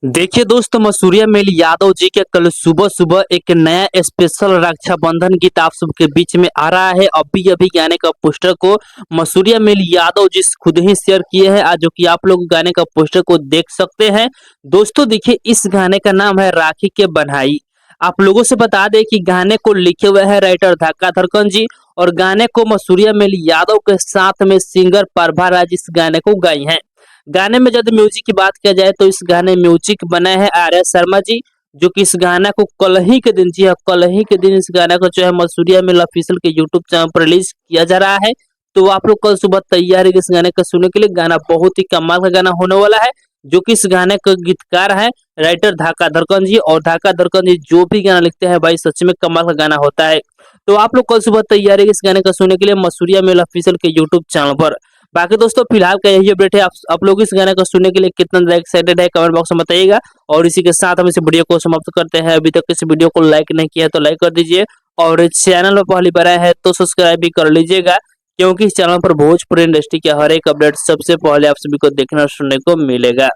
देखिए दोस्तों, मसूरिया मेल यादव जी के कल सुबह सुबह एक नया स्पेशल रक्षाबंधन गीत आप सबके बीच में आ रहा है। अभी अभी गाने का पोस्टर को मसूरिया मेल यादव जी खुद ही शेयर किए हैं, आज जो कि आप लोग गाने का पोस्टर को देख सकते हैं। दोस्तों देखिए, इस गाने का नाम है राखी के बन्हाई। आप लोगों से बता दें कि गाने को लिखे हुए हैं राइटर धक्का धड़कन जी, और गाने को मसूरिया मेल यादव के साथ में सिंगर प्रभा राज इस गाने को गाई हैं। गाने में यदि म्यूजिक की बात किया जाए तो इस गाने म्यूजिक बनाए हैं आर्या शर्मा जी, जो कि इस गाना को कल ही के दिन, जी हाँ कल ही के दिन इस गाना को जो है मसूरिया मिल ऑफिशियल के यूट्यूब चैनल पर रिलीज किया जा रहा है। तो आप लोग कल सुबह तैयार है इस गाने को सुनने के लिए। गाना बहुत ही कमाल का गाना होने वाला है, जो कि इस गाने का गीतकार है राइटर धाका धड़कन जी, और धाका धड़कन जी जो भी गाना लिखते हैं भाई सच में कमाल का गाना होता है। तो आप लोग कल सुबह तैयार है इस गाने को सुनने के लिए मसूरिया मिल ऑफिशियल के यूट्यूब चैनल पर। बाकी दोस्तों फिलहाल का यही अपडेट है। आप लोग इस गाने को सुनने के लिए कितना ज्यादा एक्साइटेड है कमेंट बॉक्स में बताइएगा। और इसी के साथ हम इस वीडियो को समाप्त करते हैं। अभी तक इस वीडियो को लाइक नहीं किया तो लाइक कर दीजिए, और चैनल पर पहली बार आए हैं तो सब्सक्राइब भी कर लीजिएगा, क्योंकि इस चैनल पर भोजपुरी इंडस्ट्री के हर एक अपडेट सबसे पहले आप सभी को देखना सुनने को मिलेगा।